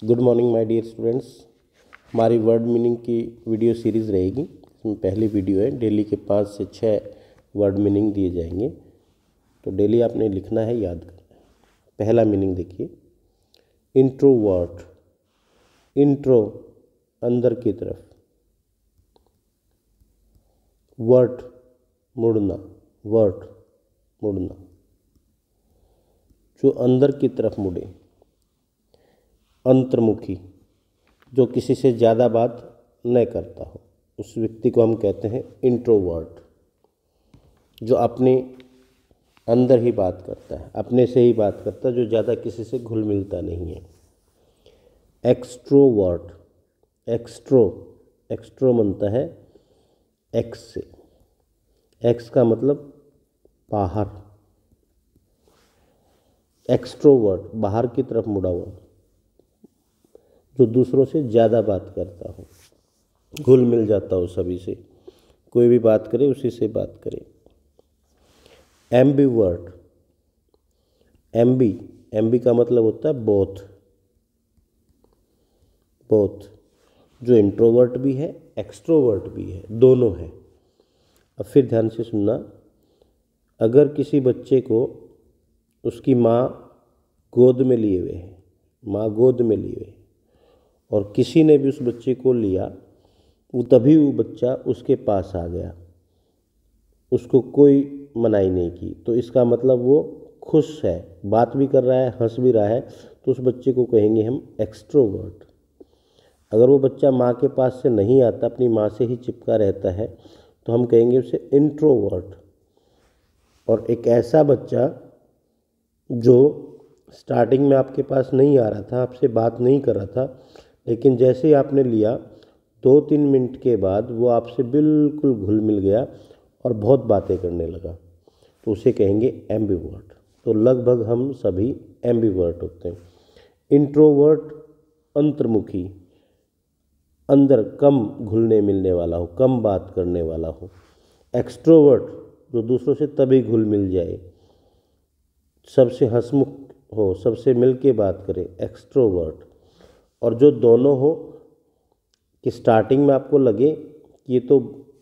Good morning my dear students. हमारी word meaning की video series रहेगी। इसमें पहली वीडियो है, डेली के 5 से 6 वर्ड मीनिंग दिए जाएंगे। तो डेली आपने लिखना है, याद करना है। पहला मीनिंग देखिए, इंट्रोवर्ट। इंट्रो अंदर की तरफ, वर्ट मुड़ना, वर्ट मुड़ना, जो अंदर की तरफ मुड़े। अंतर्मुखी, जो किसी से ज़्यादा बात न करता हो, उस व्यक्ति को हम कहते हैं इंट्रोवर्ट। जो अपने अंदर ही बात करता है, अपने से ही बात करता है, जो ज़्यादा किसी से घुल मिलता नहीं है। एक्सट्रोवर्ट। एक्सट्रो बनता है एक्स से। एक्स का मतलब बाहर। एक्सट्रोवर्ट बाहर की तरफ मुड़ा हुआ, जो दूसरों से ज़्यादा बात करता हो, घुल मिल जाता हो सभी से, कोई भी बात करे उसी से बात करे। एम्बीवर्ट। एम्बी का मतलब होता है बोथ। बोथ, जो इंट्रोवर्ट भी है, एक्सट्रोवर्ट भी है, दोनों है। अब फिर ध्यान से सुनना, अगर किसी बच्चे को उसकी माँ गोद में लिए हुए है, माँ गोद में लिए हुए, और किसी ने भी उस बच्चे को लिया, तभी वो बच्चा उसके पास आ गया, उसको कोई मनाही नहीं की, तो इसका मतलब वो खुश है, बात भी कर रहा है, हंस भी रहा है, तो उस बच्चे को कहेंगे हम एक्सट्रोवर्ट। अगर वो बच्चा माँ के पास से नहीं आता, अपनी माँ से ही चिपका रहता है, तो हम कहेंगे उसे इंट्रोवर्ट। और एक ऐसा बच्चा जो स्टार्टिंग में आपके पास नहीं आ रहा था, आपसे बात नहीं कर रहा था, लेकिन जैसे ही आपने लिया 2-3 मिनट के बाद वो आपसे बिल्कुल घुल मिल गया और बहुत बातें करने लगा, तो उसे कहेंगे एम्बीवर्ट। तो लगभग हम सभी एम्बीवर्ट होते हैं। इंट्रोवर्ट अंतर्मुखी, अंदर कम घुलने मिलने वाला हो, कम बात करने वाला हो। एक्सट्रोवर्ट, जो दूसरों से तभी घुल मिल जाए, सबसे हंसमुख हो, सबसे मिल के बात करे, एक्सट्रोवर्ट। और जो दोनों हो, कि स्टार्टिंग में आपको लगे कि ये तो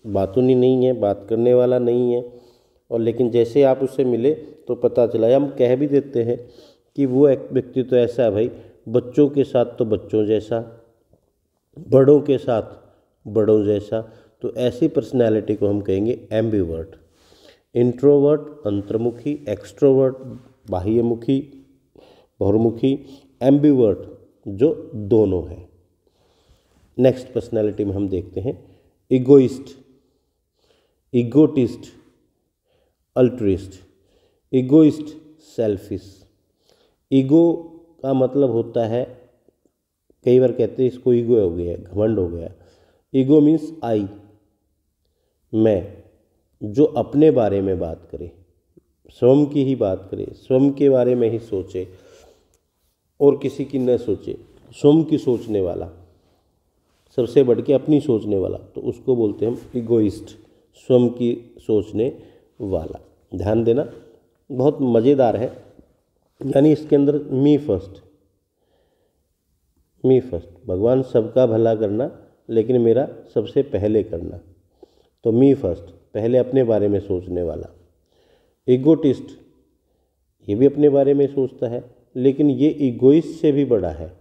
बातूनी नहीं है, बात करने वाला नहीं है, और लेकिन जैसे आप उससे मिले तो पता चला, हम कह भी देते हैं कि वो एक व्यक्ति तो ऐसा है भाई, बच्चों के साथ तो बच्चों जैसा, बड़ों के साथ बड़ों जैसा। तो ऐसी पर्सनैलिटी को हम कहेंगे एम्बीवर्ट। इंट्रोवर्ट अंतर्मुखी, एक्सट्रोवर्ट बाह्यमुखी बहुमुखी, एम्बीवर्ट जो दोनों है। नेक्स्ट पर्सनैलिटी में हम देखते हैं egoist, egotist, altruist. Egoist selfish. Ego का मतलब होता है, कई बार कहते हैं इसको ईगो हो गया, घमंड हो गया। ईगो मीन्स आई, मैं, जो अपने बारे में बात करे, स्वयं की ही बात करे, स्वयं के बारे में ही सोचे और किसी की न सोचे, स्वयं की सोचने वाला, सबसे बढ़ के अपनी सोचने वाला, तो उसको बोलते हैं हम इगोइस्ट, स्वयं की सोचने वाला। ध्यान देना, बहुत मज़ेदार है। यानी इसके अंदर मी फर्स्ट, भगवान सबका भला करना, लेकिन मेरा सबसे पहले करना। तो मी फर्स्ट, पहले अपने बारे में सोचने वाला। इगोटिस्ट, ये भी अपने बारे में सोचता है, लेकिन ये इगोइस्ट से भी बड़ा है।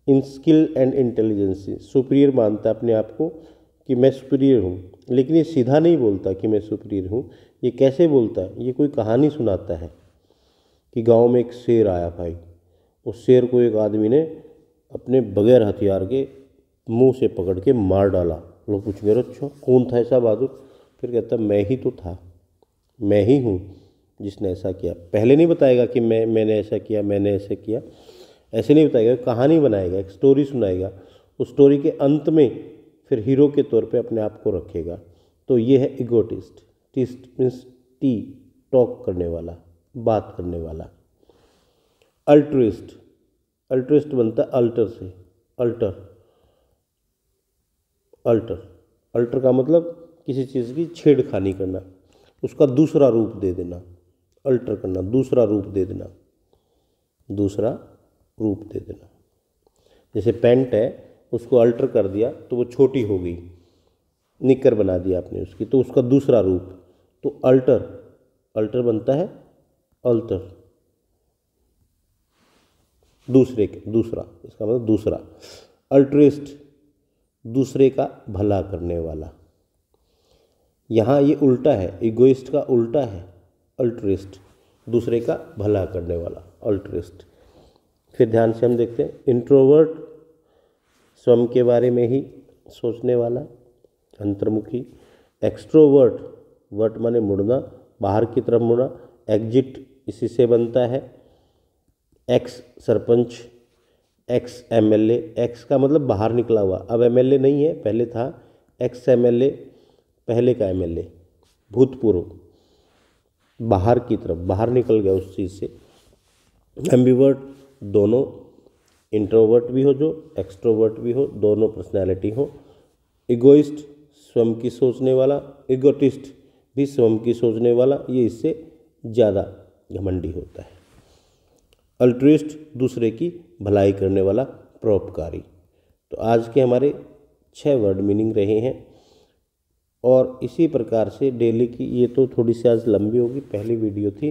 इन स्किल एंड इंटेलिजेंसी, सुपीरियर मानता है अपने आप को कि मैं सुपीरियर हूँ, लेकिन ये सीधा नहीं बोलता कि मैं सुपीरियर हूँ। ये कैसे बोलता है? ये कोई कहानी सुनाता है कि गांव में एक शेर आया भाई, उस शेर को एक आदमी ने अपने बगैर हथियार के मुंह से पकड़ के मार डाला। लोग पूछेंगे अच्छा कौन था ऐसा बहादुर? फिर कहता मैं ही तो था, मैं ही हूँ जिसने ऐसा किया। पहले नहीं बताएगा कि मैंने ऐसा किया, मैंने ऐसा किया, ऐसे नहीं बताएगा, कहानी बनाएगा, एक स्टोरी सुनाएगा। उस स्टोरी के अंत में फिर हीरो के तौर पे अपने आप को रखेगा। तो ये है इगोटिस्ट। टिस्ट मीन्स टी, टॉक करने वाला, बात करने वाला। अल्ट्रिस्ट, अल्ट्रिस्ट बनता है अल्टर से, अल्टर। अल्टर का मतलब किसी चीज़ की छेड़खानी करना, उसका दूसरा रूप दे देना। अल्टर करना, दूसरा रूप दे देना, दूसरा रूप दे देना। जैसे पैंट है, उसको अल्टर कर दिया तो वो छोटी हो गई, निकर बना दिया आपने उसकी, तो उसका दूसरा रूप, तो अल्टर, अल्टर बनता है अल्टर, दूसरा, इसका मतलब दूसरा। अल्ट्रिस्ट, दूसरे का भला करने वाला। यहाँ ये उल्टा है, इगोइस्ट का उल्टा है अल्ट्रिस्ट, दूसरे का भला करने वाला अल्ट्रिस्ट। फिर ध्यान से हम देखते हैं, इंट्रोवर्ट, स्वयं के बारे में ही सोचने वाला, अंतर्मुखी। एक्सट्रोवर्ट, वर्ट माने मुड़ना, बाहर की तरफ मुड़ना, एग्जिट इसी से बनता है। X sarpanch, ex MLA, x का मतलब बाहर निकला हुआ, अब एमएलए नहीं है, पहले था। एक्स एमएलए, पहले का एमएलए, भूतपूर्व, बाहर की तरफ, बाहर निकल गया उस चीज़ से। एम्बिवर्ट, दोनों, इंट्रोवर्ट भी हो जो, एक्सट्रोवर्ट भी हो, दोनों पर्सनैलिटी हो। इगोइस्ट, स्वयं की सोचने वाला, इगोटिस्ट भी स्वयं की सोचने वाला, ये इससे ज़्यादा घमंडी होता है। अल्ट्रिस्ट, दूसरे की भलाई करने वाला, परोपकारी। तो आज के हमारे 6 वर्ड मीनिंग रहे हैं, और इसी प्रकार से डेली की, ये तो थोड़ी सी आज लंबी होगी, पहली वीडियो थी,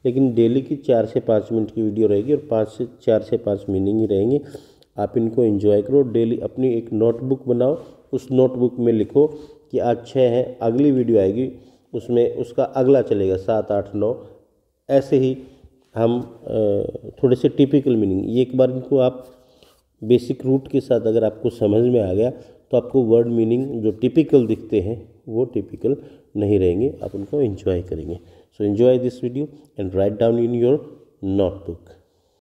लेकिन डेली की 4 से 5 मिनट की वीडियो रहेगी और 4 से 5 मीनिंग ही रहेंगे। आप इनको एंजॉय करो। डेली अपनी एक नोटबुक बनाओ, उस नोटबुक में लिखो कि आज 6 है, अगली वीडियो आएगी उसमें उसका अगला चलेगा 7, 8, 9, ऐसे ही हम थोड़े से टिपिकल मीनिंग, ये एक बार इनको आप बेसिक रूट के साथ अगर आपको समझ में आ गया तो आपको वर्ड मीनिंग जो टिपिकल दिखते हैं वो टिपिकल नहीं रहेंगे, आप उनको एंजॉय करेंगे। So enjoy this video and write down in your notebook.